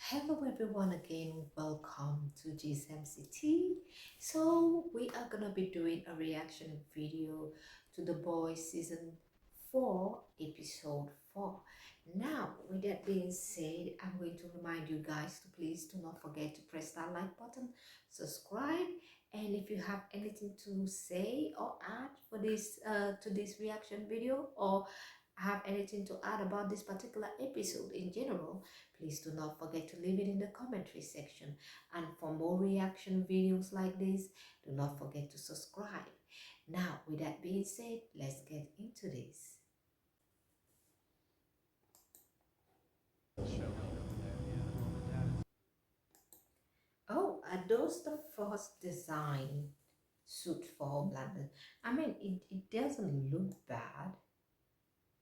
Hello everyone again, welcome to GSMCT. So we are gonna be doing a reaction video to The Boys season 4 episode 4. Now with that being said, I'm going to remind you guys to please do not forget to press that like button, subscribe, and if you have anything to say or add for this to this reaction video, or have anything to add about this particular episode in general, please do not forget to leave it in the commentary section. And for more reaction videos like this, do not forget to subscribe. Now, with that being said, let's get into this. Oh, are those the first design suit for Homelander? I mean, it doesn't look bad.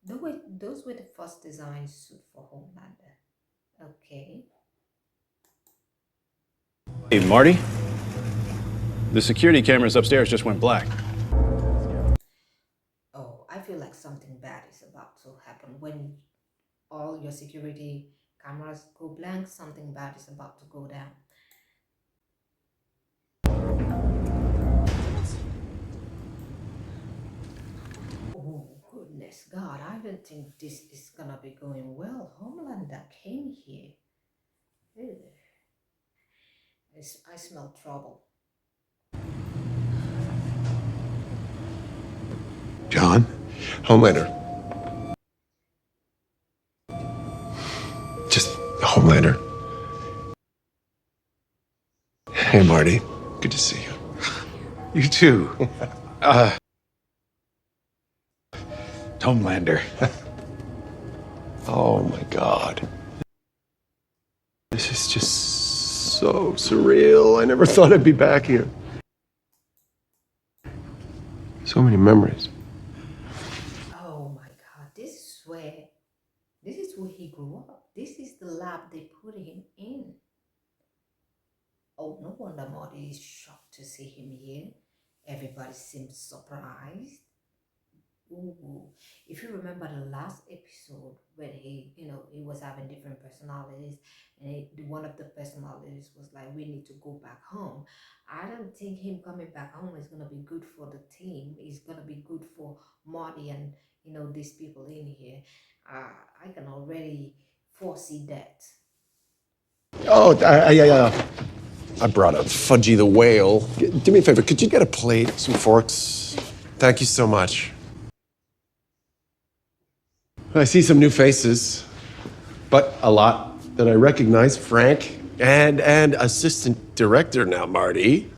Those were the first design suit for Homelander. Okay. Hey, Marty? The security cameras upstairs just went black. Oh, I feel like something bad is about to happen. When all your security cameras go blank, something bad is about to go down. Oh, goodness God, I don't think this is gonna be going well. Homelander came here. Ew. I smell trouble. John, Homelander. Just Homelander. Hey, Marty. Good to see you. You too. Homelander. Oh my God. This is just so surreal. I never thought I'd be back here. So many memories. Oh my God, this is where he grew up. This is the lab they put him in. Oh, no wonder Marty is shocked to see him here. Everybody seems surprised. Ooh. If you remember the last episode when he was having different personalities, and one of the personalities was like, we need to go back home. I don't think him coming back home is going to be good for the team. It's going to be good for Marty and, these people in here. I can already foresee that. Oh, I brought up Fudgy the Whale. Do me a favor, could you get a plate, some forks? Thank you so much. I see some new faces, but a lot that I recognize. Frank and assistant director now, Marty.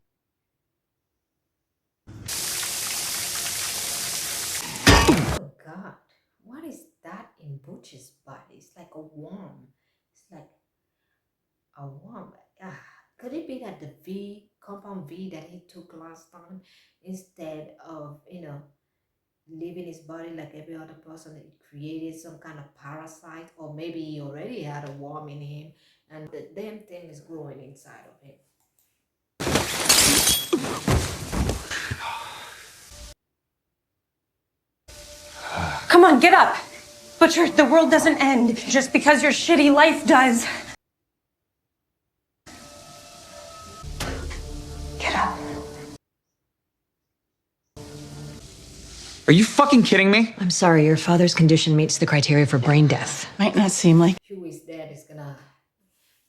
Oh God, what is that in Butch's body? It's like a worm. It's like a worm. Could it be that the compound V that he took last time, instead of, leaving his body like every other person, it created some kind of parasite, or maybe he already had a worm in him and the damn thing is growing inside of him. Come on, get up! Butcher, the world doesn't end just because your shitty life does. Get up. Are you fucking kidding me? I'm sorry, your father's condition meets the criteria for brain death. Might not seem like Huey's dad is gonna,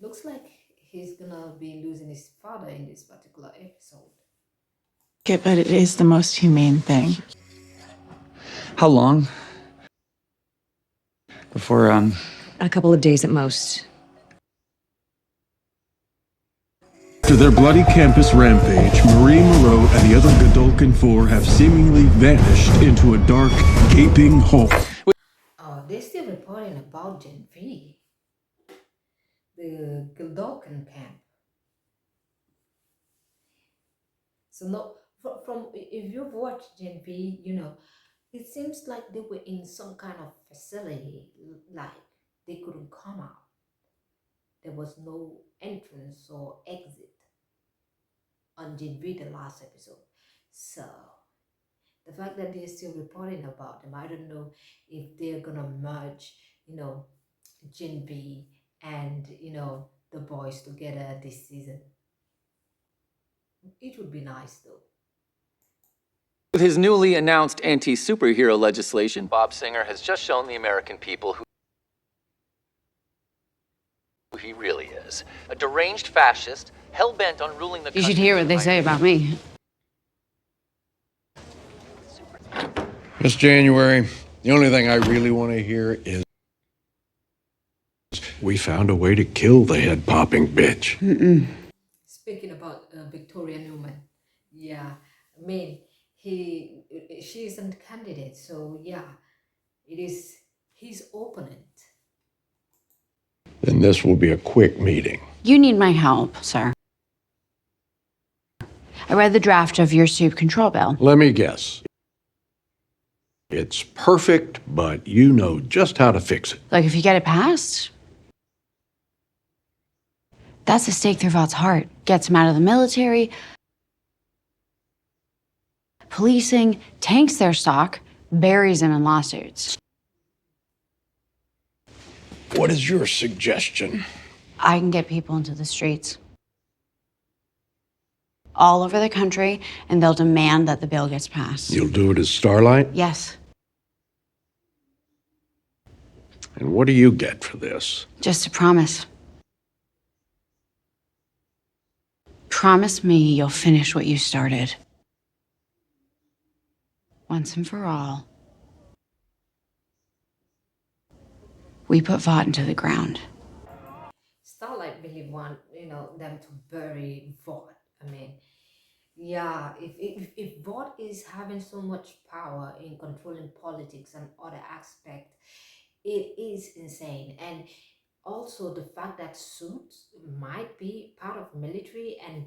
looks like he's gonna be losing his father in this particular episode. it, but it is the most humane thing. How long? Before, A couple of days at most. After their bloody campus rampage, Marie Moreau and the other Godolkin Four have seemingly vanished into a dark, gaping hole. Oh, they're still reporting about Gen V, the Gildocan camp. So no, from if you've watched Gen V, it seems like they were in some kind of facility, like they couldn't come out. There was no entrance or exit on Gen V the last episode. So the fact that they're still reporting about them, I don't know if they're gonna merge, Gen V and the boys together this season. It would be nice though. With his newly announced anti-superhero legislation, Bob Singer has just shown the American people who he really is. A deranged fascist, hell-bent on ruling the country. You should hear what they say about me. It's January. The only thing I really want to hear is we found a way to kill the head-popping bitch. Speaking about Victoria Newman, yeah, I mean, she isn't a candidate, so yeah, it is his opponent. Then this will be a quick meeting. You need my help, sir. I read the draft of your soup control bill. Let me guess. It's perfect, but you know just how to fix it. Like, if you get it passed, that's a stake through Vought's heart. Gets him out of the military, policing, tanks their stock, buries him in lawsuits. What is your suggestion? I can get people into the streets all over the country, and they'll demand that the bill gets passed. You'll do it as Starlight? Yes, And what do you get for this? just a promise. Promise me you'll finish what you started. Once and for all. We put Vought into the ground. Starlight really want, them to bury Vought. I mean, yeah, if Vought is having so much power in controlling politics and other aspects, it is insane. And also the fact that suits might be part of military and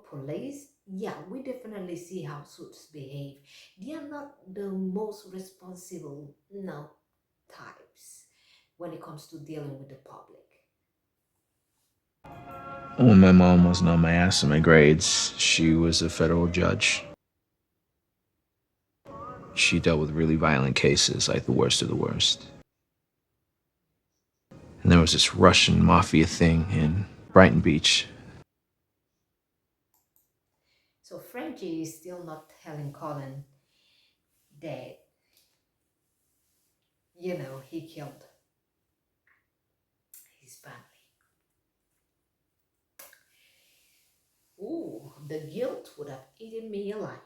police. Yeah, we definitely see how suits behave. They are not the most responsible types when it comes to dealing with the public. When my mom wasn't on my ass in my grades, she was a federal judge. She dealt with really violent cases, like the worst of the worst. And there was this Russian mafia thing in Brighton Beach. So Frenchie is still not telling Colin that, he killed his family. Ooh, the guilt would have eaten me alive.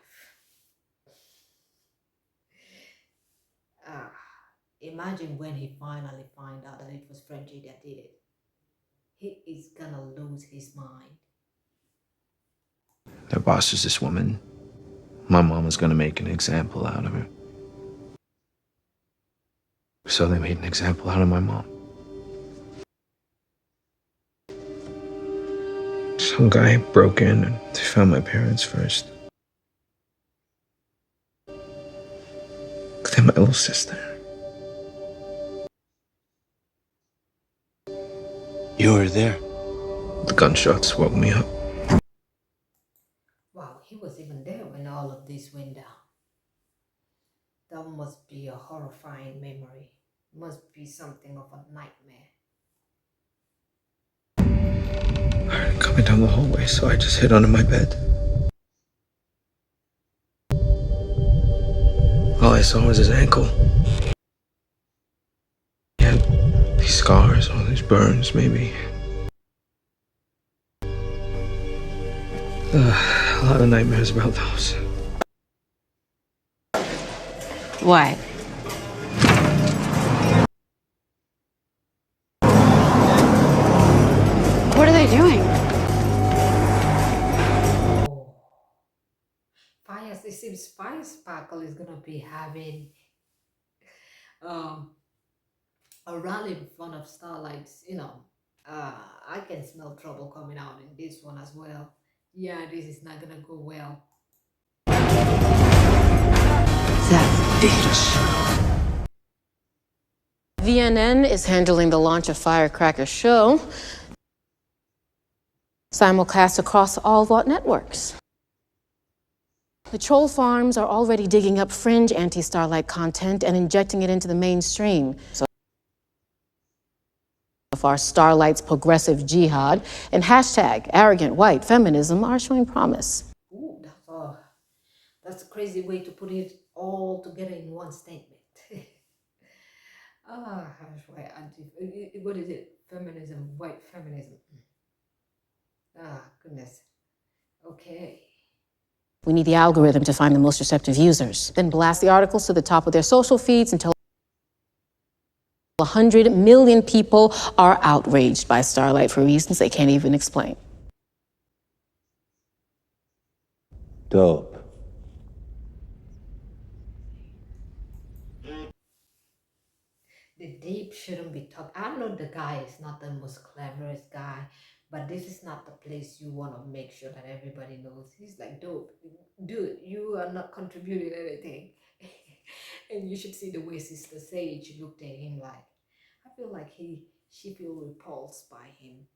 Imagine when he finally find out that it was Frenchie that did it. He is gonna lose his mind. Their boss was this woman. My mom was gonna make an example out of her. So they made an example out of my mom. Some guy broke in and they found my parents first. Then my little sister. You were there. The gunshots woke me up. Wow, he was even there when all of this went down. That must be a horrifying memory. Must be something of a nightmare. I heard him coming down the hallway, so I just hid under my bed. All I saw was his ankle. He had these scars, all these burns, maybe. A lot of nightmares about those. What? What are they doing? Oh. It seems Firecracker is gonna be having a rally in front of Starlight's, I can smell trouble coming out in this one as well. Yeah, this is not gonna go well. That bitch. VNN is handling the launch of Firecracker show, simulcast across all Vought networks. The troll farms are already digging up fringe anti-Starlight content and injecting it into the mainstream. So far, Starlight's progressive jihad and hashtag arrogant white feminism are showing promise. Ooh, that's a crazy way to put it all together in one statement. Why what is it? Feminism, white feminism. Goodness. Okay. We need the algorithm to find the most receptive users, then blast the articles to the top of their social feeds until 100 million people are outraged by Starlight for reasons they can't even explain. Dope. The deep shouldn't be talked. I know the guy is not the most cleverest guy, but this is not the place you want to make sure that everybody knows. He's like, dope, dude, you are not contributing anything. And you should see the way Sister Sage looked at him like, I feel like she feel repulsed by him.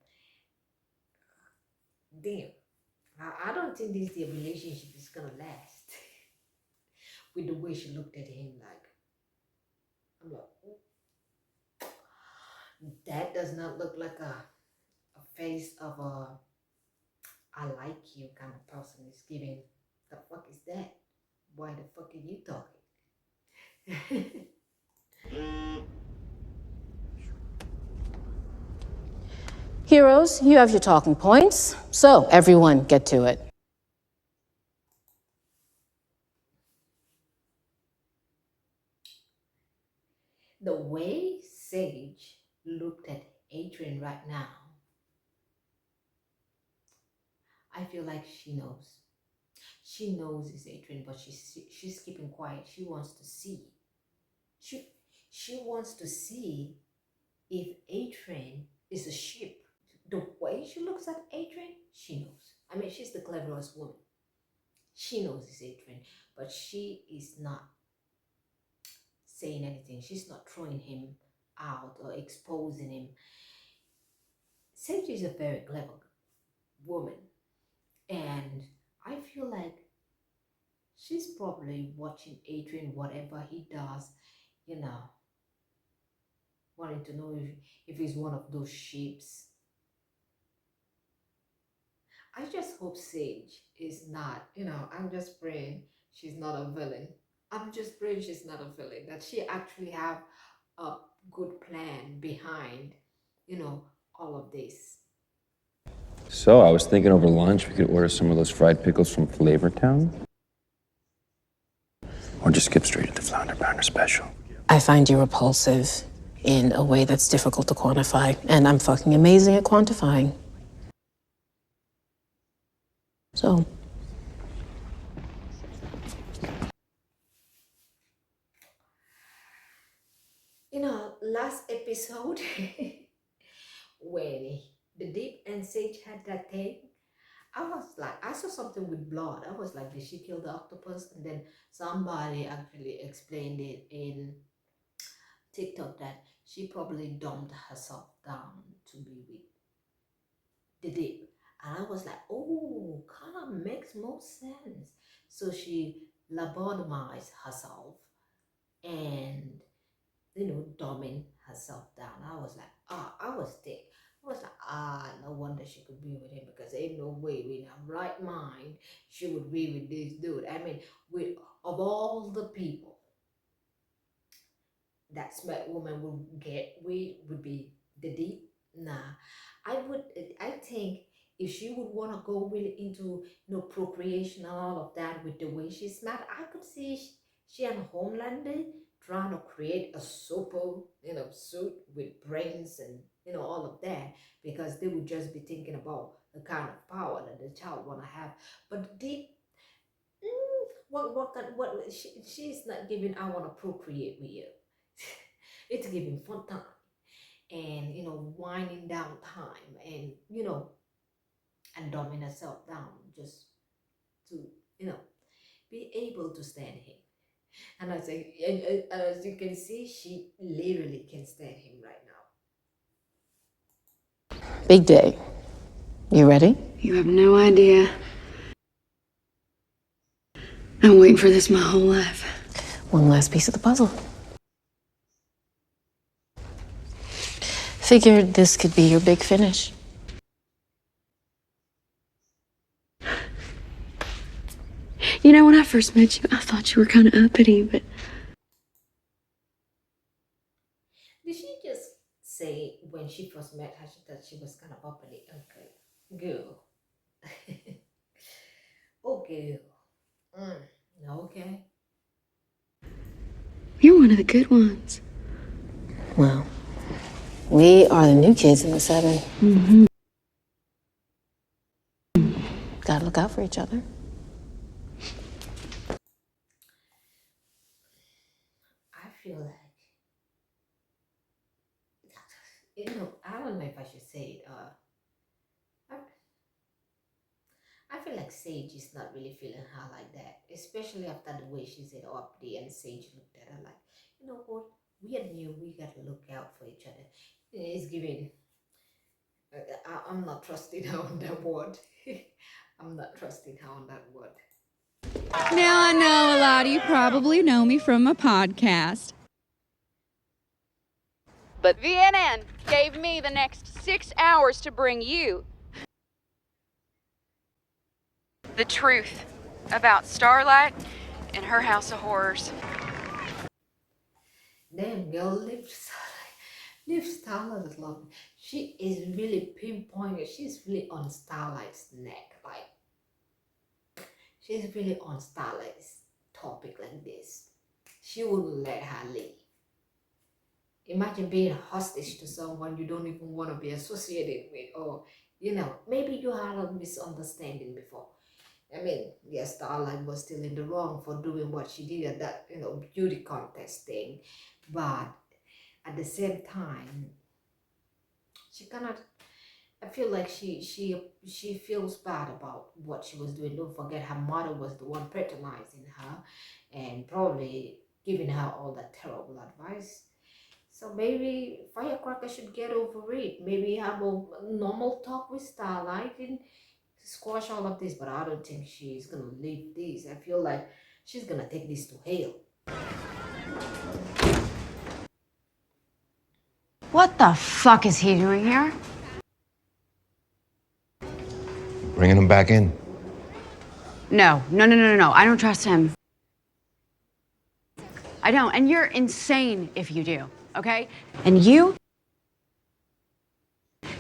Damn. I don't think this their relationship is gonna last. With the way she looked at him like, I'm like, that does not look like a face of a I like you kind of person. Is giving. The fuck is that? Why the fuck are you talking? Heroes, you have your talking points, so everyone get to it. The way Sage looked at Adrian right now, I feel like she knows. She knows it's Adrian, but she's keeping quiet. She wants to see. She wants to see if Adrian is a sheep. The way she looks at Adrian, she knows. I mean, she's the cleverest woman. She knows it's Adrian, but she is not saying anything. She's not throwing him out or exposing him. Sage is a very clever woman, and I feel like she's probably watching Adrian, whatever he does, you know, wanting to know if he's one of those sheeps. I just hope Sage is not, I'm just praying she's not a villain. I'm just praying she's not a villain, that she actually have a good plan behind, all of this. So I was thinking over lunch we could order some of those fried pickles from Flavortown. Or just skip straight into Flounder Pounder Special. I find you repulsive in a way that's difficult to quantify, and I'm fucking amazing at quantifying. So. Last episode, when the Deep and Sage had that thing, I saw something with blood. I was like, did she kill the octopus? And then somebody actually explained it in TikTok that she probably dumped herself down to be with the Deep. And I was like, oh, kind of makes more sense. So she lobotomized herself and, dumbing herself down. I was like, I was thick. I was like, no wonder she could be with him, because ain't no way in her right mind she would be with this dude. I mean, of all the people that smart woman would get with, would be the Deep. Nah, I think if she would want to go really into procreation and all of that with the way she's smart, I could see she and Homelander trying to create a super suit with brains and all of that, because they would just be thinking about the kind of power that the child want to have. But Deep, she's not giving I want to procreate with you. It's giving fun time and winding down time and and dumbing herself down just to be able to stand him. And I say, and as you can see, she literally can stand him right now. Big day. You ready? You have no idea. I'm waiting for this my whole life. One last piece of the puzzle. Figured this could be your big finish. You know, when I first met you, I thought you were kind of uppity, but Did she just say when she first met her, she thought she was kind of uppity? Okay, girl. Oh, girl. Okay. you're one of the good ones. Well, we are the new kids in the 7. Mm-hmm. Gotta look out for each other. I feel like, I don't know if I should say it. I feel like Sage is not really feeling her like that, especially after the way she said uppity, and Sage looked at her like, you know what, we are new, we gotta look out for each other. It's giving, I'm not trusting her on that word. I'm not trusting her on that word. Now, I know a lot of you probably know me from my podcast. But VNN gave me the next 6 hours to bring you the truth about Starlight and her house of horrors. Damn girl, leave Starlight alone. She is really pinpointed. She's really on Starlight's neck. Like, she's really on Starlight's topic like this. She wouldn't let her leave. Imagine being hostage to someone you don't even want to be associated with, or maybe you had a misunderstanding before. I mean, yes, Starlight was still in the wrong for doing what she did at that, beauty contest thing, but at the same time, she cannot. I feel like she feels bad about what she was doing. Don't forget, her mother was the one patronizing her and probably giving her all that terrible advice. So maybe Firecracker should get over it. Maybe have a normal talk with Starlight and squash all of this. But I don't think she's gonna leave this. I feel like she's gonna take this to hell. What the fuck is he doing here? Bringing him back in. No. I don't trust him. I don't. And you're insane if you do, okay? And you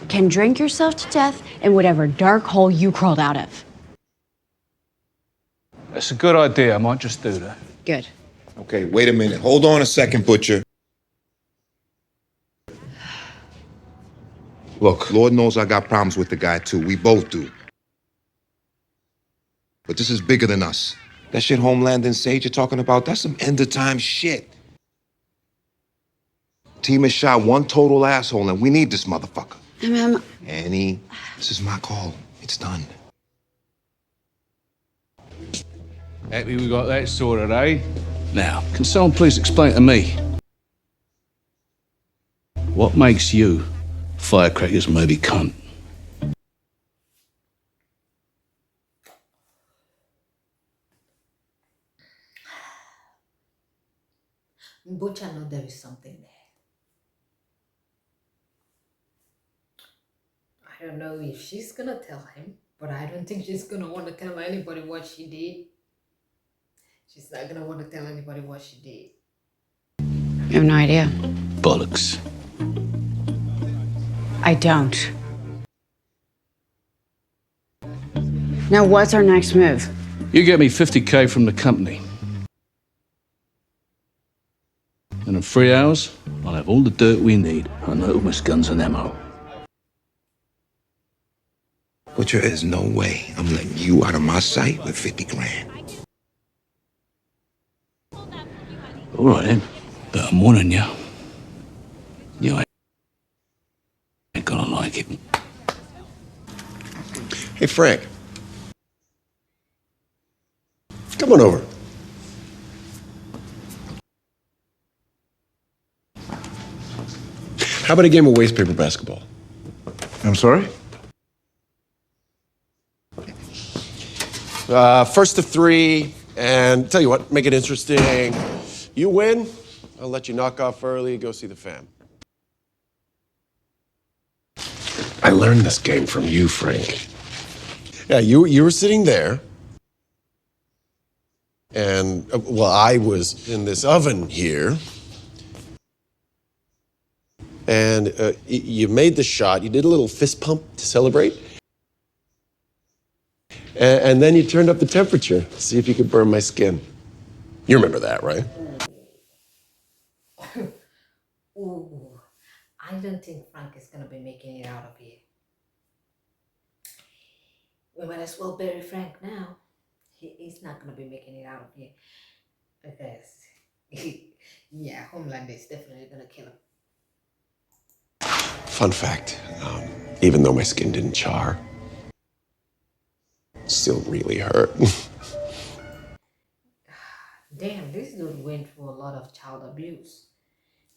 can drink yourself to death in whatever dark hole you crawled out of. That's a good idea. I might just do that. Good. Okay, wait a minute. Hold on a second, Butcher. Look, Lord knows I got problems with the guy, too. We both do. But this is bigger than us. That shit Homeland and Sage are talking about, that's some end-of-time shit. Team has shot one total asshole, and we need this motherfucker. Annie, this is my call. It's done. Happy we got that sorted, eh? Now, can someone please explain to me what makes you Firecracker's maybe cunt? Butcher know there is something there. I don't know if she's gonna tell him, but I don't think she's gonna want to tell anybody what she did. She's not gonna want to tell anybody what she did. I have no idea. Bollocks. I don't. Now, what's our next move? You get me 50K from the company. And in 3 hours, I'll have all the dirt we need on Little Miss Guns and Ammo. Butcher, there's no way I'm letting you out of my sight with 50 grand. All right, then. But I'm warning you. You ain't gonna like it. Hey, Frank. Come on over. How about a game of wastepaper basketball? I'm sorry? First to 3, and tell you what, make it interesting. You win, I'll let you knock off early, go see the fam. I learned this game from you, Frank. Yeah, you were sitting there. And, well, I was in this oven here. And you made the shot. You did a little fist pump to celebrate. And then you turned up the temperature to see if you could burn my skin. You remember that, right? Ooh, I don't think Frank is gonna be making it out of here. We might as well bury Frank now. He's not gonna be making it out of here because, yeah, Homeland is definitely gonna kill him. Fun fact, even though my skin didn't char, it still really hurt. Damn, this dude went through a lot of child abuse.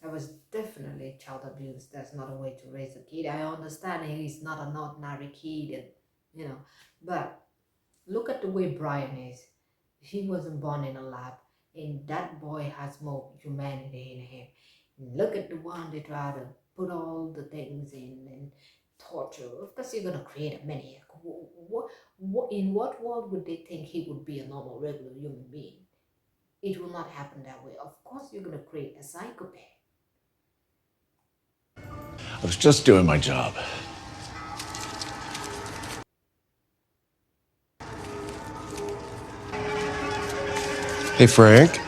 That was definitely child abuse. That's not a way to raise a kid. I understand he's not an ordinary kid, and but look at the way Brian is. He wasn't born in a lab, and that boy has more humanity in him. And look at the one they try to put all the things in and torture. Of course, you're gonna create a maniac. In what world would they think he would be a normal, regular human being? It will not happen that way. Of course, you're gonna create a psychopath. I was just doing my job. Hey, Frank.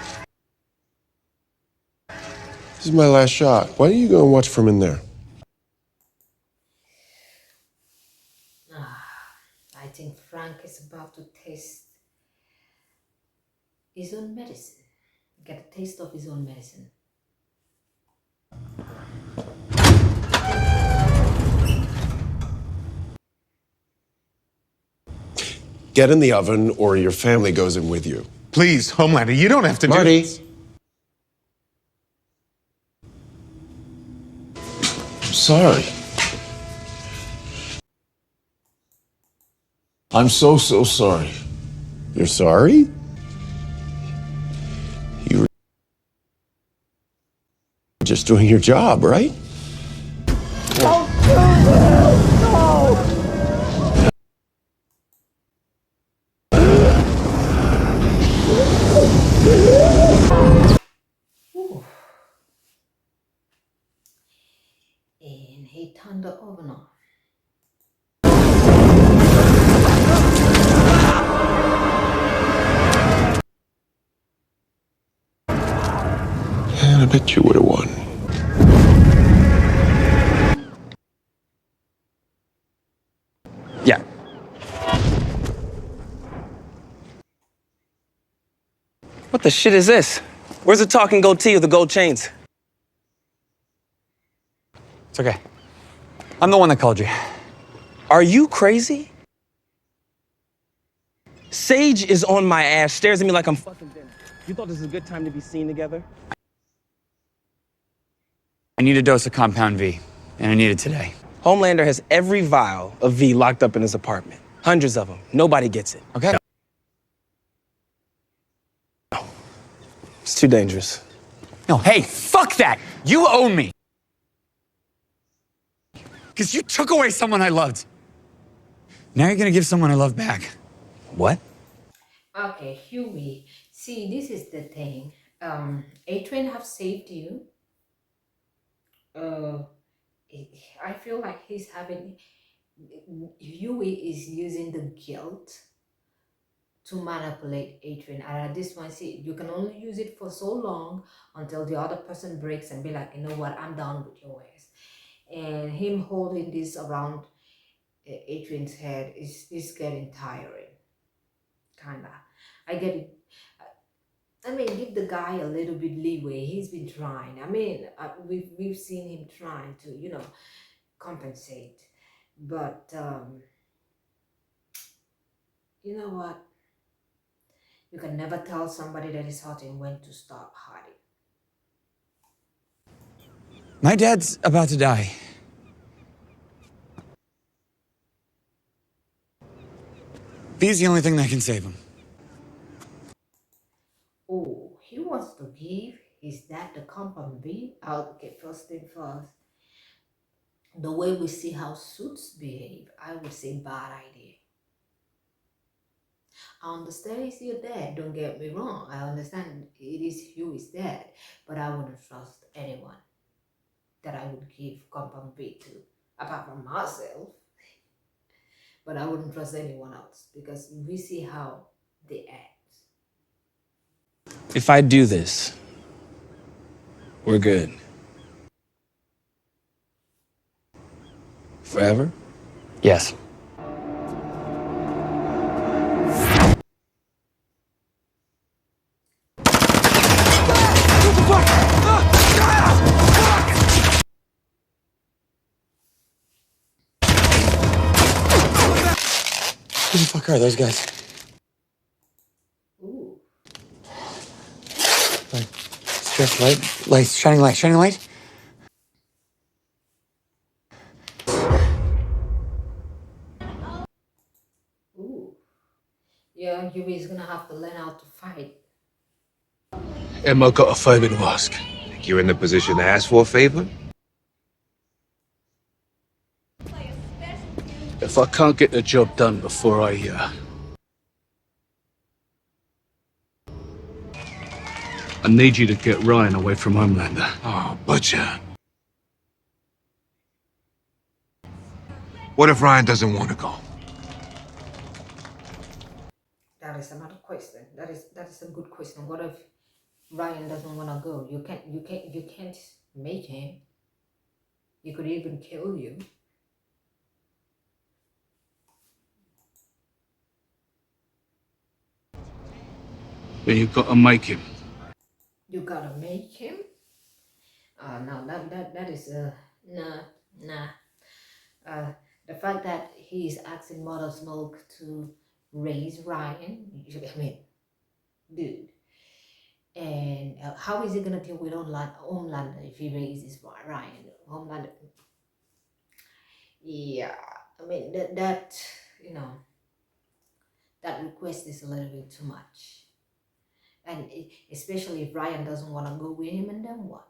This is my last shot. Why don't you go and watch from in there? I think Frank is about to taste his own medicine. Get a taste of his own medicine. Get in the oven or your family goes in with you. Please, Homelander, you don't have to Marty. I'm sorry. I'm so sorry. You're sorry? You were just doing your job, right? Ooh. And he turned the oven on. And I bet you would have won. Yeah. What the shit is this? Where's the talking goatee with the gold chains? It's okay. I'm the one that called you. Are you crazy? Sage is on my ass, stares at me like I'm fucking dinner. You thought this was a good time to be seen together? I need a dose of Compound V, and I need it today. Homelander has every vial of V locked up in his apartment. Hundreds of them. Nobody gets it. Okay. It's too dangerous. No, hey, fuck that! You owe me! Because you took away someone I loved. Now you're gonna give someone I love back. What? Okay, Huey. See, this is the thing. Adrian have saved you. I feel like he's having... Huey is using the guilt to manipulate Adrian. And at this point, see, you can only use it for so long until the other person breaks and be like, you know what, I'm done with your ass. And him holding this around Adrian's head is getting tiring. Kinda. I get it. I mean, give the guy a little bit leeway. He's been trying. I mean, we've seen him trying to, compensate. But, you know what? You can never tell somebody that is hurting when to stop hurting. My dad's about to die. V's the only thing that can save him. Oh, he wants to give his dad the compound V? Okay, first thing first. the way we see how suits behave, I would say bad idea. I understand it's your dad, don't get me wrong. I understand it is you is dad, but I wouldn't trust anyone that I would give compound B to, apart from myself. But I wouldn't trust anyone else because we see how they act. If I do this, we're good. Forever? Yes. Who the fuck are those guys? Ooh. Stress light, shining light, shining light. Ooh. Yeah, Yuri is gonna have to learn how to fight. Emma got a favour to ask. Think you're in the position to ask for a favor? If I can't get the job done before I need you to get Ryan away from Homelander. Oh, Butcher. What if Ryan doesn't want to go? That is another question. That is a good question. What if Ryan doesn't want to go? You can't make him. He could even kill you. Then you've got to make him. You gotta make him. No, that is nah. The fact that he is asking Mother Smoke to raise Ryan, I mean, dude. And how is he gonna deal with Homelander if he raises Ryan? Homelander, yeah. I mean that you know that request is a little bit too much, and especially if Ryan doesn't want to go with him, and then what?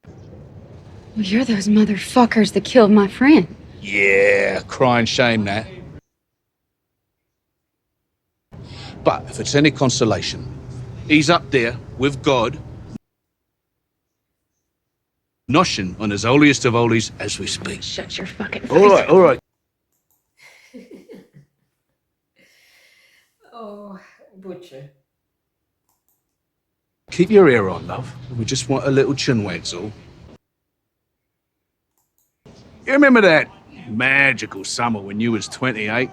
Well, you're those motherfuckers that killed my friend. Yeah, crying shame that. But if it's any consolation, he's up there with God, noshing on his holiest of holies as we speak. Shut your fucking face. All right. Oh, Butcher. Keep your ear on, love. We just want a little chin wag's all. You remember that magical summer when you was 28?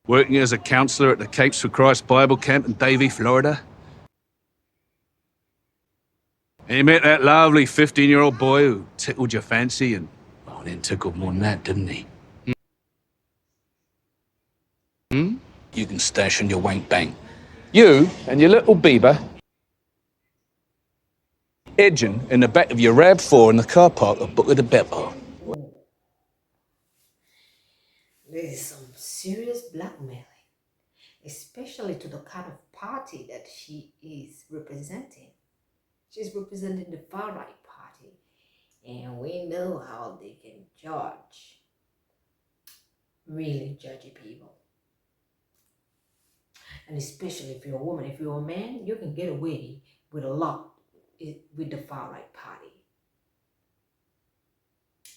Working as a counselor at the Capes for Christ Bible Camp in Davie, Florida? And you met that lovely 15-year-old boy who tickled your fancy and, well, then tickled more than that, didn't he? Hmm? You can stash in your wank bank. You and your little Bieber edging in the back of your RAV4 in the car park of Book of the Bevel. There is some serious blackmailing, especially to the kind of party that she is representing. She's representing the far-right party, and we know how they can judge, really judgy people. And especially if you're a woman. If you're a man, you can get away with a lot with the far-right party.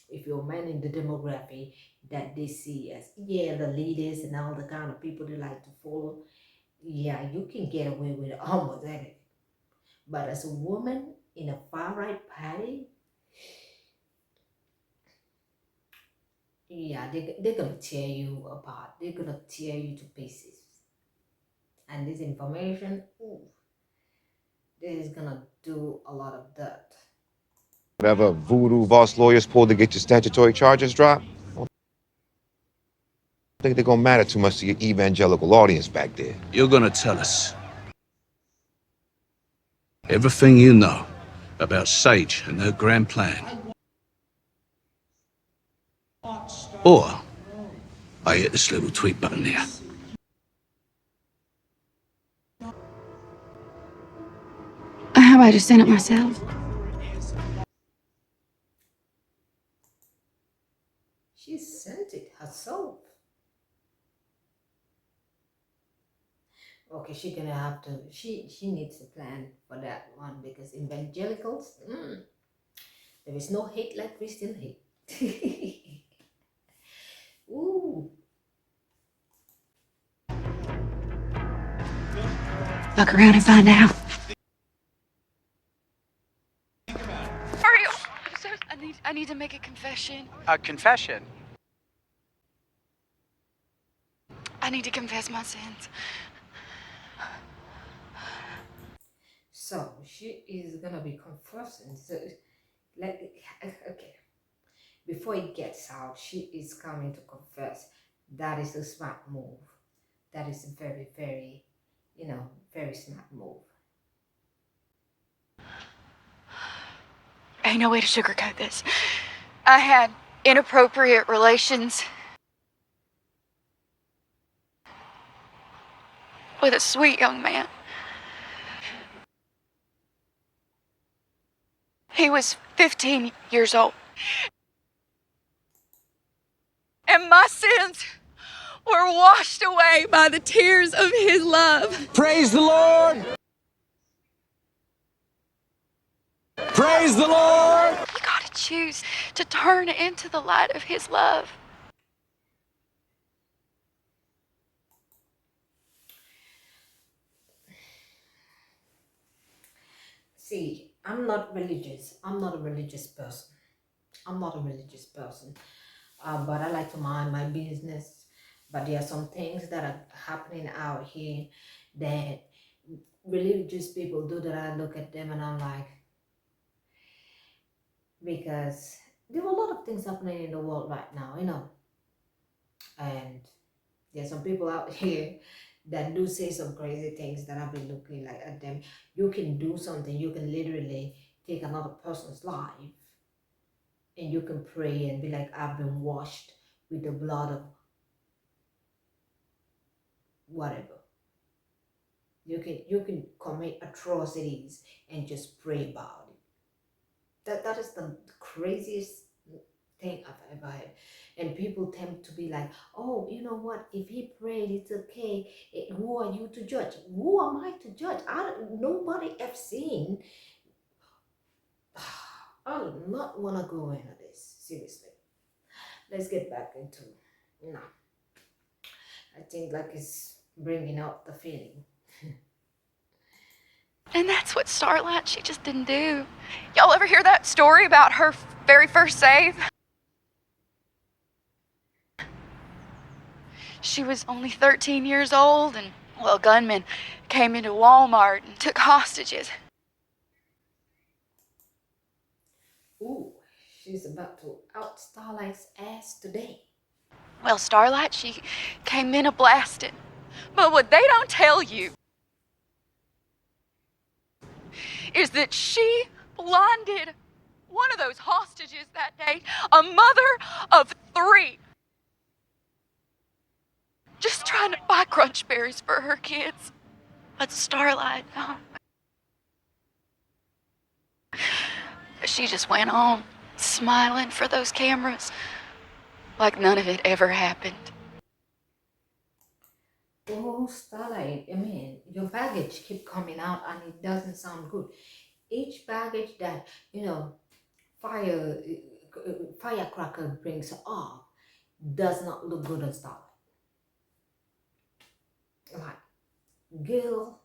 If you're a man in the demography that they see as, yeah, the leaders and all the kind of people they like to follow, yeah, you can get away with almost anything. But as a woman in a far-right party, yeah, they're going to tear you apart. They're going to tear you to pieces. And this information, ooh, this is going to do a lot of dirt. Whatever voodoo Voss lawyers pulled to get your statutory charges dropped, I don't think they're gonna matter too much to your evangelical audience back there. You're gonna tell us everything you know about Sage and her grand plan. Or I hit this little tweet button here. How I just sent it myself. She sent it herself. Okay, she gonna have to. She needs a plan for that one because evangelicals. There is no hate like Christian hate. Ooh. Look around and find out. Hurry! I'm so, I need to make a confession. A confession? I need to confess my sins. So she is gonna be confessing. So, okay. Before it gets out, she is coming to confess. That is a smart move. That is a very, very, very smart move. Ain't no way to sugarcoat this. I had inappropriate relations with a sweet young man. He was 15 years old. And my sins were washed away by the tears of his love. Praise the Lord! Praise the Lord! You gotta choose to turn into the light of his love. See, I'm not religious. I'm not a religious person. But I like to mind my business. But there are some things that are happening out here that religious people do that I look at them and I'm like, because there are a lot of things happening in the world right now, and there's some people out here that do say some crazy things that I've been looking like at them. You can do something, you can literally take another person's life and you can pray and be like, I've been washed with the blood of whatever. You can commit atrocities and just pray about it. That is the craziest thing I've ever had. And people tend to be like, oh, you know what, if he prayed, it's okay. Who are you to judge? Who am I to judge? Nobody have seen. I do not want to go into this, seriously. Let's get back into, I think like it's bringing out the feeling. And that's what Starlight, she just didn't do. Y'all ever hear that story about her very first save? She was only 13 years old and, well, gunmen came into Walmart and took hostages. Ooh, she's about to out Starlight's ass today. Well, Starlight, she came in a-blasting. But what they don't tell you is that she blinded one of those hostages that day, a mother of 3. Just trying to buy crunch berries for her kids. But Starlight, no. She just went on, smiling for those cameras, like none of it ever happened. Oh, Starlight, I mean, your baggage keep coming out and it doesn't sound good. Each baggage that, Firecracker brings up does not look good on Starlight. Like, girl,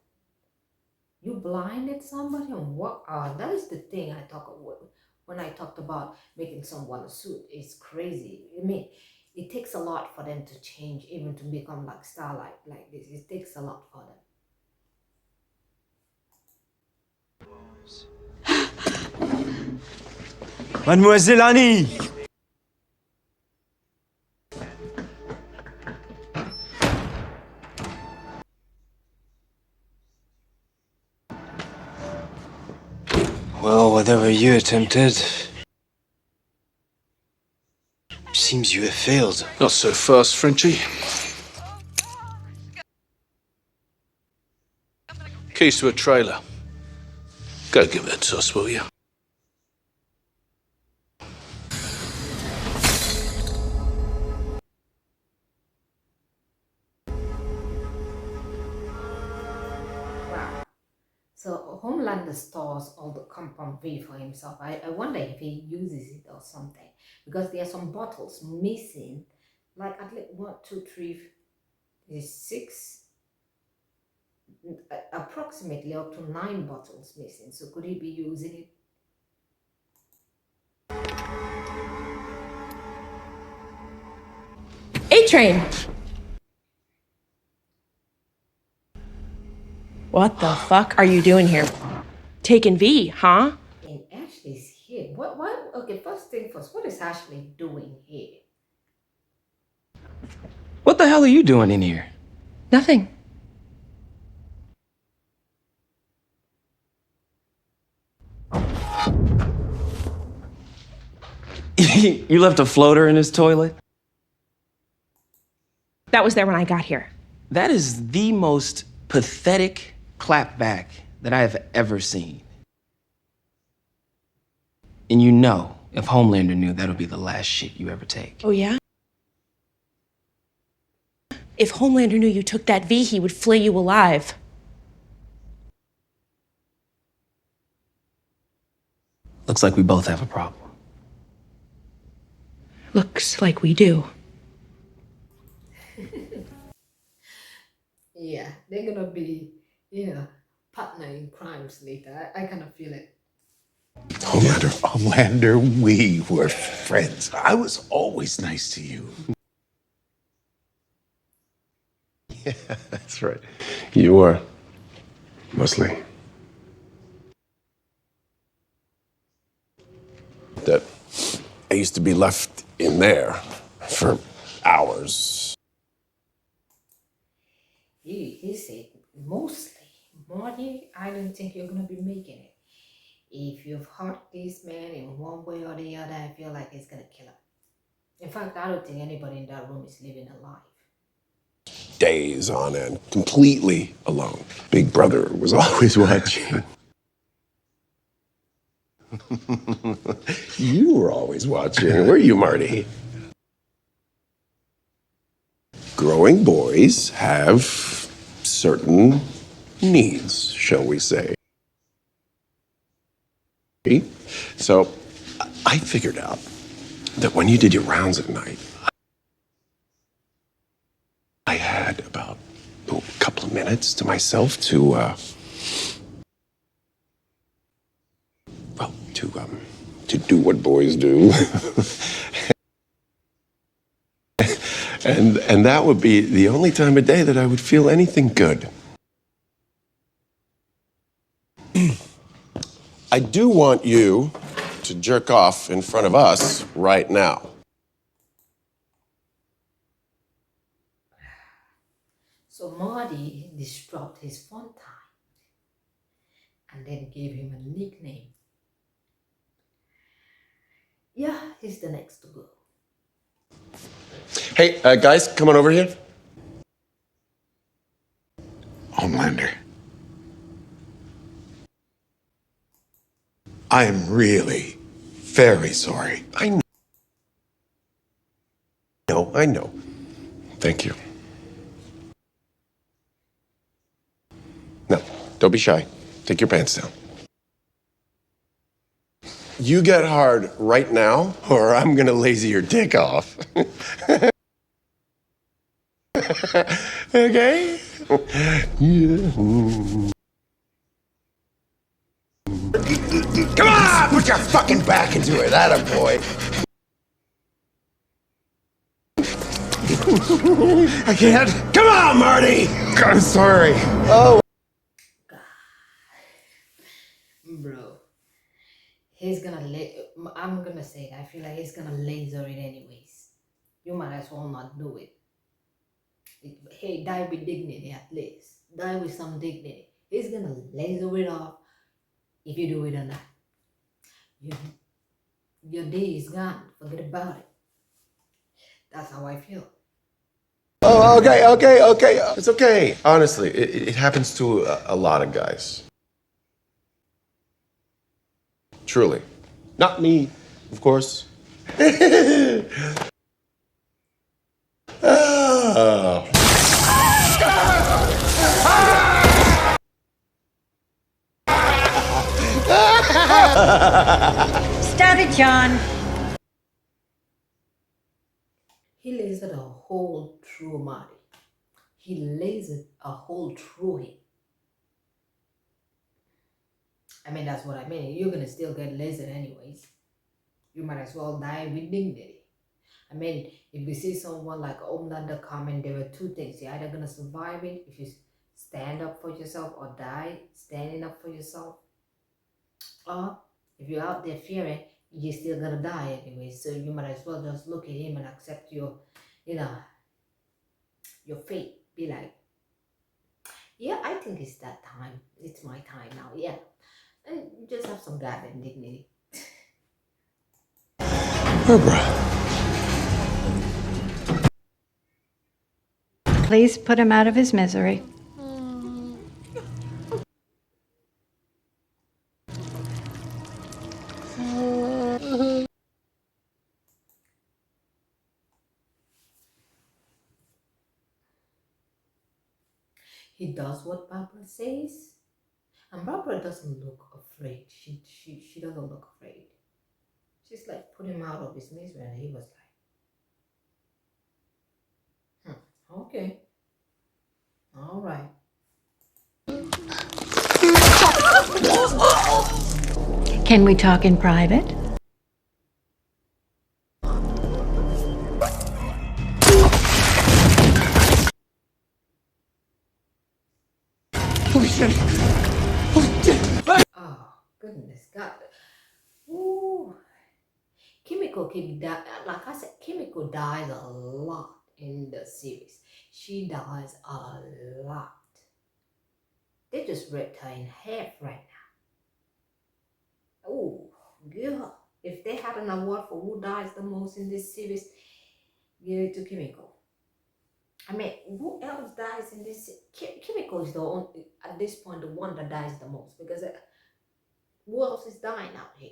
you blinded somebody and what? That is the thing I talk about when I talked about making someone a suit. It's crazy. I mean, it takes a lot for them to change, even to become like Starlight like this. It takes a lot for them. Mademoiselle Annie! Well, whatever you attempted, seems you have failed. Not so fast, Frenchie. Keys to a trailer. Gotta give that sus, will you? Wow. So Homelander stores all the compound V for himself. I wonder if he uses it or something. Because there are some bottles missing. Like at least 1, 2, 3, is 6, approximately up to 9 bottles missing. So could he be using it? A-Train! What the fuck are you doing here? Taking V, huh? And Ashley's here. What? Okay, first thing first, what is Ashley doing here? What the hell are you doing in here? Nothing. You left a floater in his toilet? That was there when I got here. That is the most pathetic clapback that I have ever seen. And you know, if Homelander knew, that'll be the last shit you ever take. Oh, yeah? If Homelander knew you took that V, he would flay you alive. Looks like we both have a problem. Looks like we do. Yeah, they're gonna be, partner in crimes later. I kind of feel it. Homelander, we were friends. I was always nice to you. Yeah, that's right. You were. Mostly. That I used to be left in there for hours. He said, mostly, Marty, I don't think you're gonna be making it. If you've hurt this man in one way or the other, I feel like he's gonna kill him. In fact, I don't think anybody in that room is living alive. Days on end, completely alone. Big Brother was always watching. You were always watching, were you, Marty? Growing boys have certain needs, shall we say. So I figured out that when you did your rounds at night, I had about a couple of minutes to myself to do what boys do. and that would be the only time of day that I would feel anything good. I do want you to jerk off in front of us right now. So Marty disrupted his fun time and then gave him a nickname. Yeah, he's the next to go. Hey, guys, come on over here. Homelander. I am really very sorry. I know. Thank you. No, don't be shy. Take your pants down. You get hard right now, or I'm gonna lazy your dick off. Okay? Yeah. Come on! Put your fucking back into it, atta boy. I can't. Come on, Marty! I'm sorry. Oh. Bro, he's gonna I'm gonna say it. I feel like he's gonna laser it anyways. You might as well not do it. Hey, die with dignity at least. Die with some dignity. He's gonna laser it off if you do it or not. Your day is gone. Forget about it. That's how I feel. Oh, okay. It's okay. Honestly, it happens to a lot of guys. Truly. Not me, of course. Oh. Stop it, John. He lasered a hole through Marty. He lasered a hole through him. I mean, that's what I mean. You're gonna still get lasered anyways. You might as well die with dignity. I mean, if you see someone like Homelander comment, there were two things. You're either gonna survive it if you stand up for yourself, or die standing up for yourself. Or if you're out there fearing, you're still gonna die anyway. So you might as well just look at him and accept your, your fate. Be like, yeah, I think it's that time. It's my time now. Yeah, and just have some goddamn dignity. Barbara. Please put him out of his misery. He does what Barbara says, and Barbara doesn't look afraid. She doesn't look afraid. She's like, put him out of his misery, and he was like, okay, all right. Can we talk in private? Oh, goodness, God. Ooh. Kimiko can die. Like I said, Kimiko dies a lot in the series. She dies a lot. They just ripped her in half right now. Oh, girl. If they had an award for who dies the most in this series, give it to Kimiko. I mean, who else dies in this? Kimiko is the only, at this point, the one that dies the most, because who else is dying out here?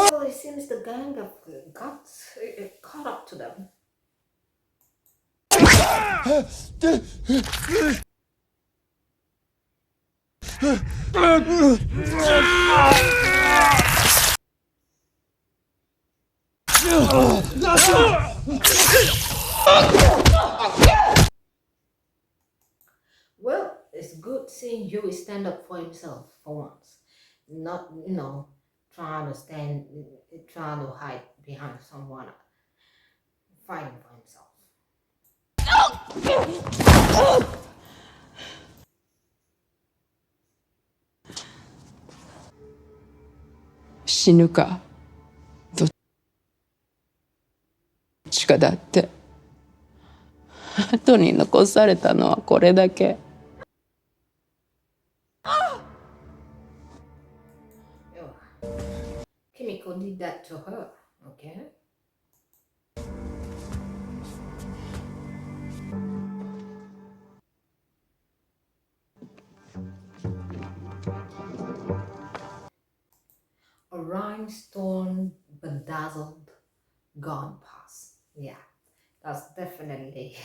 So it seems the gang got caught up to them. Well, it's good seeing Huey stand up for himself for once. Not, trying to hide behind someone, fighting for himself. Shinuka. どっちかだって。後に残されたのはこれだけ。Kimiko did that to her, okay? A rhinestone bedazzled gun pass. Yeah, that's definitely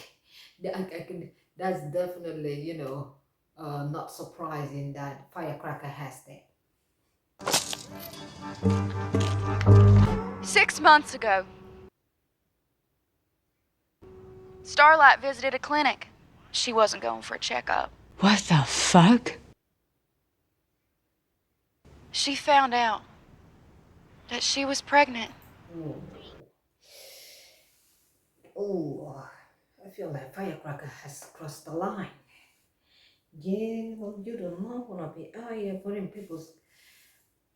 that's definitely, not surprising that Firecracker has that. 6 months ago, Starlight visited a clinic. She wasn't going for a checkup. What the fuck? She found out that she was pregnant. Oh, I feel like Firecracker has crossed the line. Yeah, well, you do not want to be out here putting people's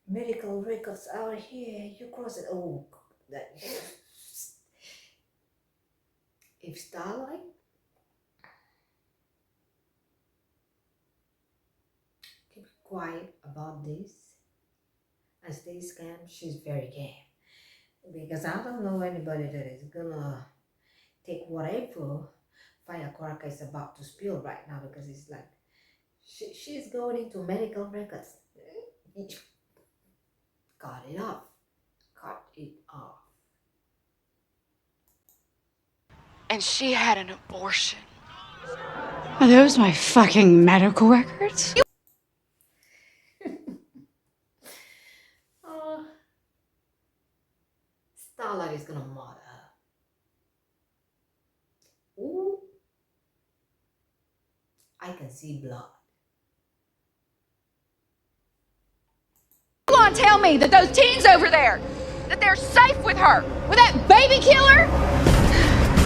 medical records out here. You cross it. Oh, that. If Starlight quiet about this and stays calm, she's very calm. Because I don't know anybody that is gonna take whatever Firecracker is about to spill right now, because it's like she's going into medical records. Cut it off. Cut it off. And she had an abortion. Are those my fucking medical records? Oh, Starlight is gonna murder her. Ooh, I can see blood. You want to tell me that those teens over there, that they're safe with her, with that baby killer?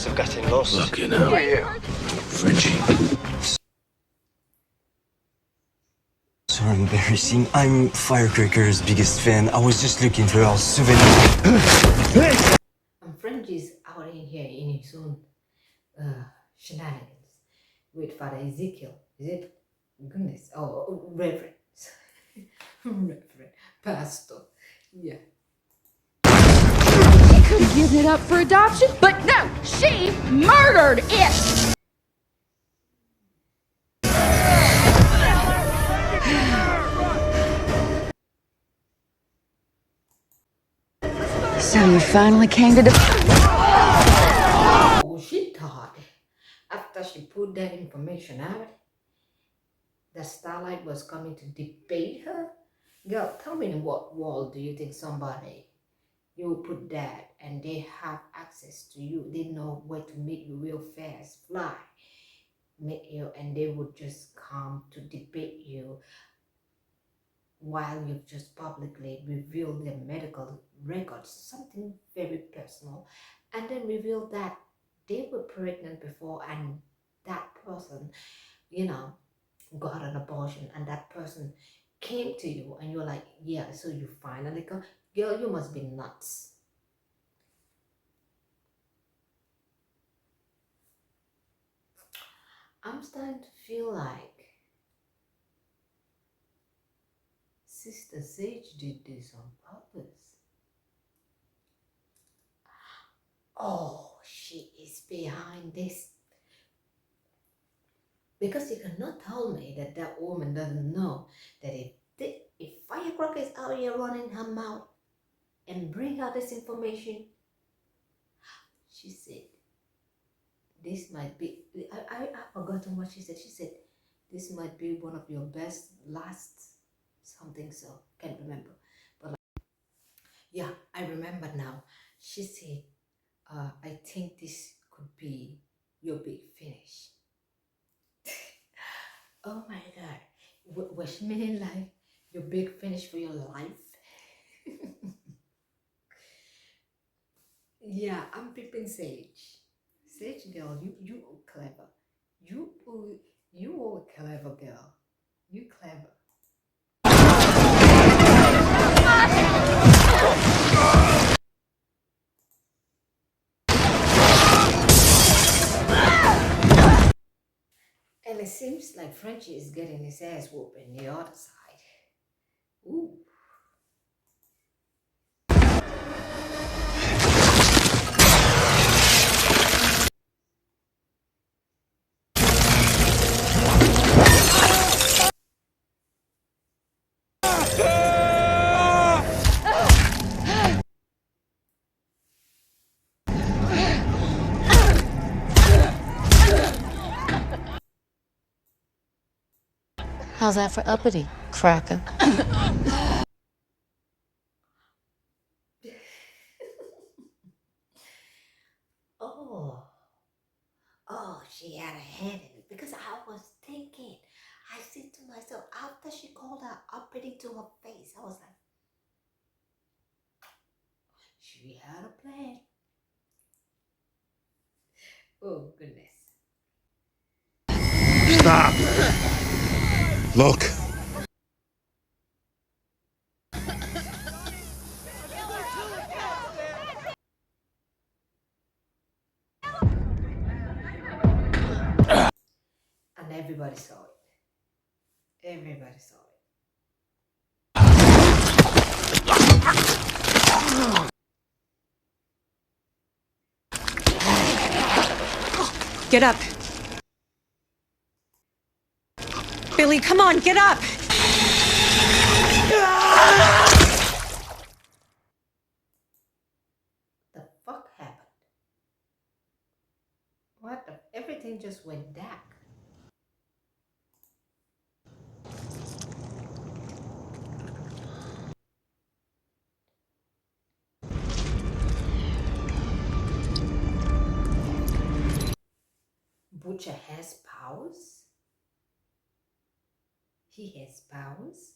I've gotten lost. Look, you know, Who are you? Frenchie. So embarrassing. I'm Firecracker's biggest fan. I was just looking for our souvenir. And Frenchie's out in here in his own shenanigans with Father Ezekiel. Is it? Goodness. Oh, Reverend. Reverend. Pastor. Yeah. She could have given it up for adoption, but no, she murdered it. So you finally came to Oh, she thought after she put that information out that Starlight was coming to debate her. Girl, tell me in what world do you think somebody you put that and they have access to you, they know where to meet you real fast, fly, meet you, and they would just come to debate you while you've just publicly revealed their medical records, something very personal, and then reveal that they were pregnant before and that person, you know, got an abortion, and that person came to you and you're like, yeah, so you finally come. Girl, you must be nuts. I'm starting to feel like Sister Sage did this on purpose. Oh, she is behind this. Because you cannot tell me that that woman doesn't know that if Firecracker is out here running her mouth and bring out this information, she said, this might be, I forgotten what she said. She said, this might be one of your best last something, so can't remember. But like, yeah, I remember now. She said, I think this could be your big finish. Oh my God. Was she meaning like your big finish for your life? Yeah, I'm peeping Sage. Sage girl, you clever. You are a clever girl. You clever. And it seems like Frenchie is getting his ass whooped in the other side. Ooh. How's that for uppity, cracker? Oh, she had a hand in it, because I was thinking, I said to myself, after she called her uppity to her face, I was like, she had a plan. Oh, goodness. Stop. Look. And everybody saw it. Everybody saw it. Get up. Billy, come on, get up. The fuck happened? What the? Everything just went dark. Butcher has powers? He has powers?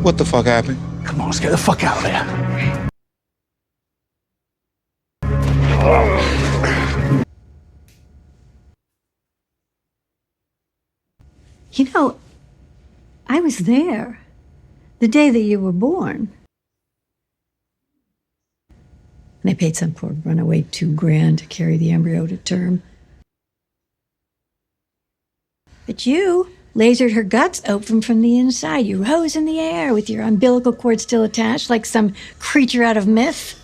What the fuck happened? Come on, let's get the fuck out of there. You know, I was there the day that you were born. They paid some poor runaway $2,000 to carry the embryo to term. But you lasered her guts open from the inside. You rose in the air with your umbilical cord still attached like some creature out of myth.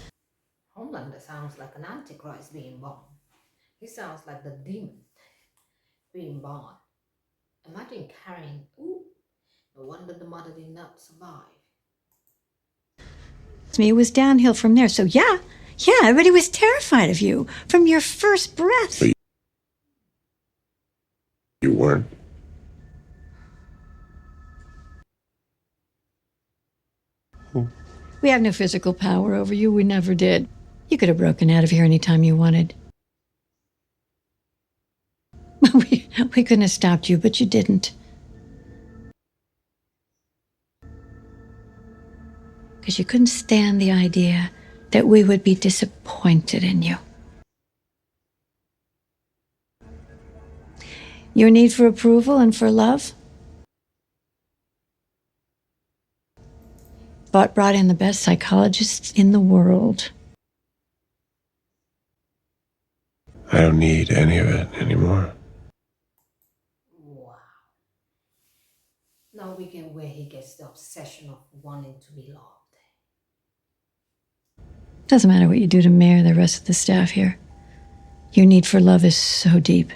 Homelander sounds like an antichrist being born. He sounds like the demon being born. Imagine carrying, ooh, no wonder the mother did not survive. It was downhill from there. So yeah, everybody was terrified of you from your first breath. But you weren't. We have no physical power over you. We never did. You could have broken out of here anytime you wanted. We couldn't have stopped you, but you didn't. Because you couldn't stand the idea that we would be disappointed in you. Your need for approval and for love? Vought brought in the best psychologists in the world. I don't need any of it anymore. Wow. Now we get where he gets the obsession of wanting to be loved. Doesn't matter what you do to Mayor or the rest of the staff here. Your need for love is so deep.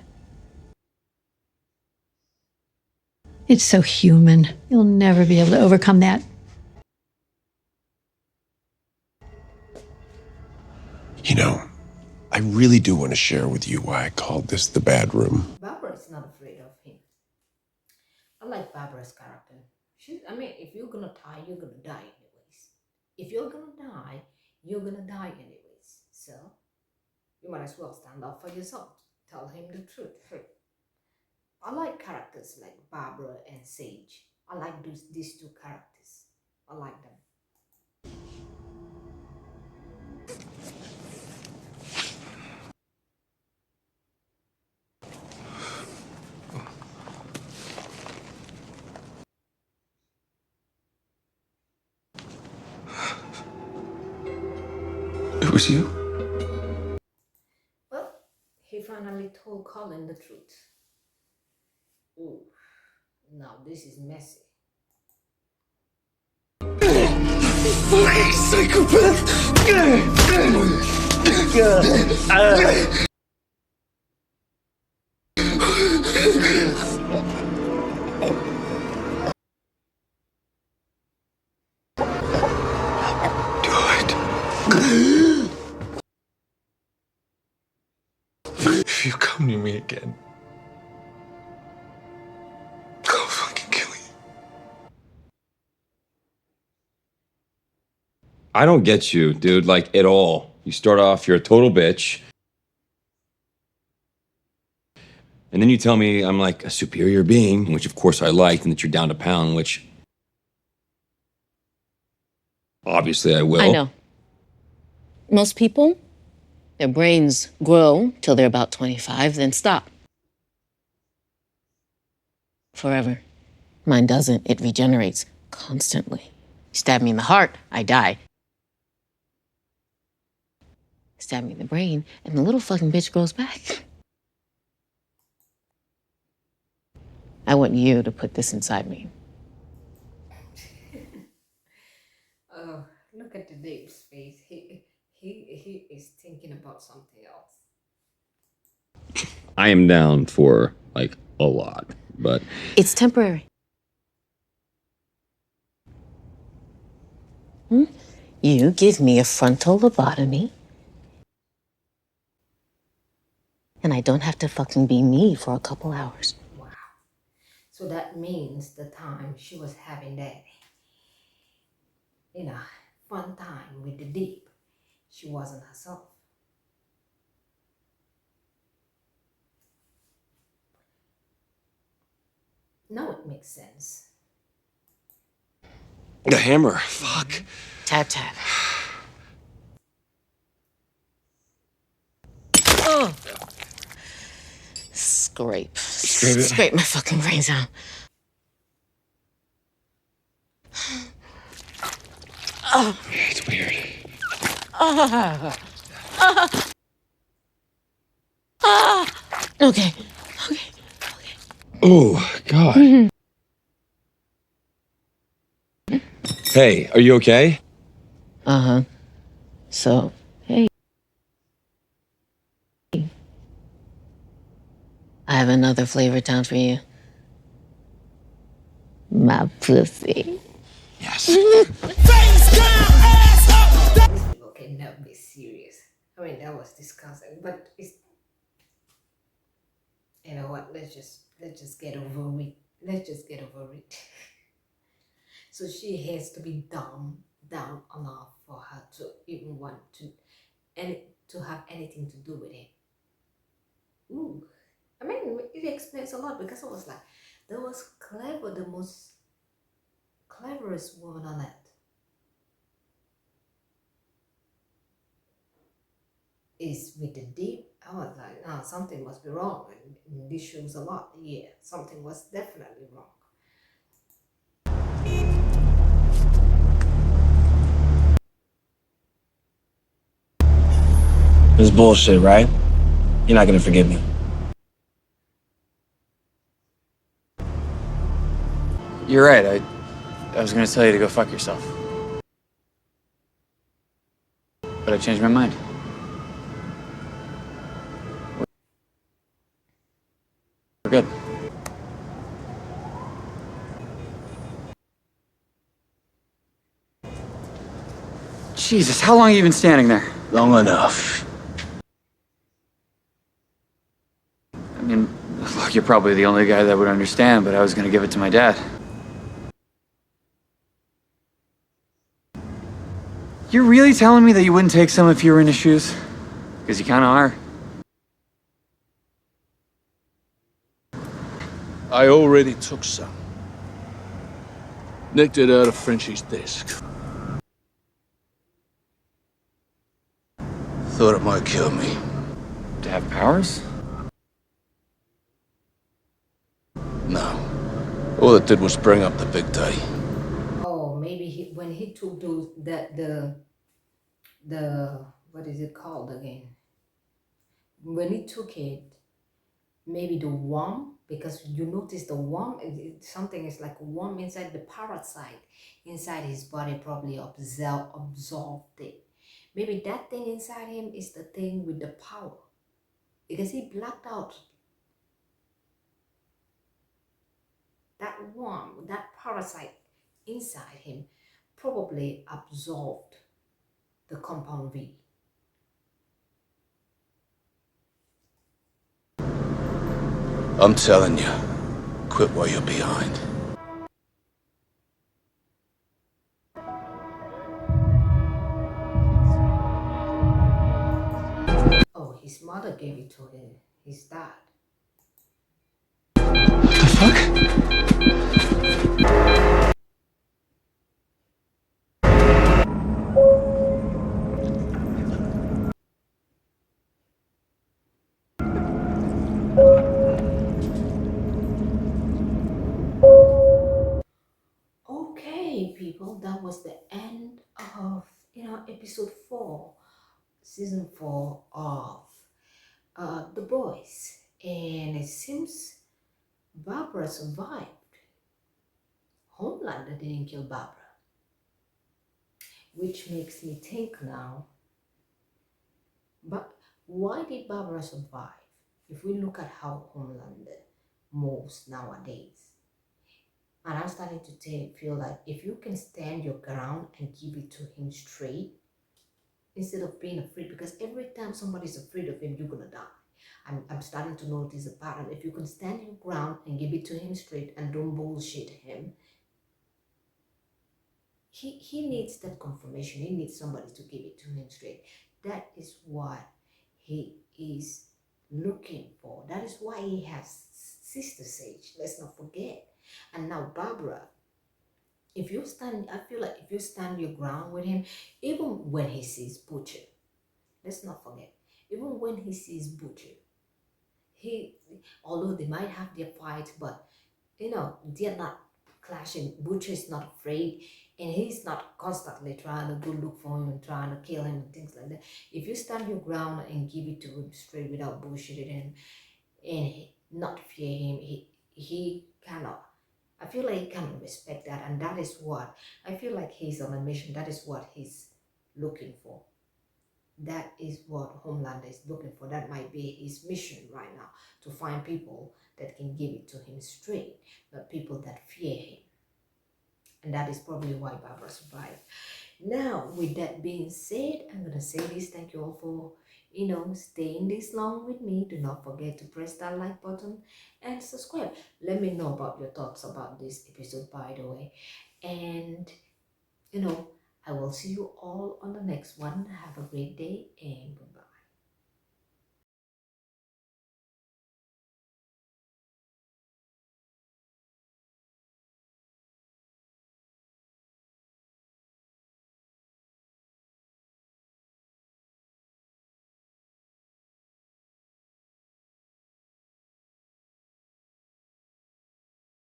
It's so human. You'll never be able to overcome that. You know, I really do want to share with you why I called this the bad room. Barbara's not afraid of him. I like Barbara's character. If you're gonna die, you're gonna die anyways. If you're gonna die, you're gonna die anyways. So, you might as well stand up for yourself. Tell him the truth. I like characters like Barbara and Sage. I like these two characters. I like them. It was you? Well, he finally told Colin the truth. Ooh, now this is messy. Fucking psychopath! If you come near me again, I'll fucking kill you. I don't get you, dude, like, at all. You start off, you're a total bitch. And then you tell me I'm like a superior being, which of course I liked, and that you're down to pound, which obviously I will. I know. Most people, their brains grow till they're about 25, then stop. Forever. Mine doesn't. It regenerates constantly. You stab me in the heart, I die. Stab me in the brain, and the little fucking bitch grows back. I want you to put this inside me. Oh, look at the Dave's face. He is thinking about something else. I am down for like a lot, but It's temporary. You give me a frontal lobotomy, and I don't have to fucking be me for a couple hours. Wow. So that means the time she was having that, fun time with the Deep, she wasn't herself. Now it makes sense. The hammer. Fuck. Tap, tap. Oh. Scrape. Scrape it. Scrape my fucking brains out. Oh. It's weird. Okay. Oh, God. Hey, are you okay? Uh-huh. So, hey. I have another flavor town for you. My pussy. Yes. These people cannot be serious. I mean, that was disgusting, but it's, you know what? Let's just get over it. Let's just get over it. So she has to be down enough for her to even want to have anything to do with it. Ooh, I mean, it explains a lot, because I was like, that was clever, the most cleverest woman on it. Is with the Deep. I was like, no, something must be wrong. And this shows a lot. Yeah, something was definitely wrong. This is bullshit, right? You're not gonna forgive me. You're right. I was gonna tell you to go fuck yourself. But I changed my mind. We're good. Jesus, how long have you been standing there? Long enough. I mean, look, you're probably the only guy that would understand, but I was gonna give it to my dad. You're really telling me that you wouldn't take some if you were in his shoes? Because you kind of are. I already took some. Nicked it out of Frenchie's desk. Thought it might kill me. To have powers? No. All it did was bring up the big day. Oh, maybe when he took the what is it called again? When he took it, maybe the worm, because you notice the worm, something is like a worm inside, the parasite inside his body probably absorbed it. Maybe that thing inside him is the thing with the power, because he blacked out. That worm, that parasite inside him probably absorbed the compound V. I'm telling you, quit while you're behind. Oh, his mother gave it to him, his dad. Okay, people, that was the end of episode 4, season 4 of The Boys, and it seems Barbara survived. Homelander didn't kill Barbara. Which makes me think now, but why did Barbara survive? If we look at how Homelander moves nowadays, and I'm starting to feel like if you can stand your ground and give it to him straight, instead of being afraid, because every time somebody's afraid of him, you're gonna die. I'm starting to notice a pattern. If you can stand your ground and give it to him straight and don't bullshit him, he needs that confirmation. He needs somebody to give it to him straight. That is what he is looking for. That is why he has Sister Sage. Let's not forget. And now Barbara, if you stand, I feel like if you stand your ground with him, even when he sees Butcher, let's not forget, even when he sees Butcher, although they might have their fights, but you know, they're not clashing. Butcher is not afraid, and he's not constantly trying to go look for him and trying to kill him and things like that. If you stand your ground and give it to him straight without bullshitting him and not fear him, he cannot. I feel like he cannot respect that, and that is what I feel like he's on a mission. That is what he's looking for. That is what Homelander is looking for. That might be his mission right now, to find people that can give it to him straight, not people that fear him. And that is probably why Barbara survived. Now, with that being said, I'm going to say this. Thank you all for, staying this long with me. Do not forget to press that like button and subscribe. Let me know about your thoughts about this episode, by the way. And, I will see you all on the next one. Have a great day and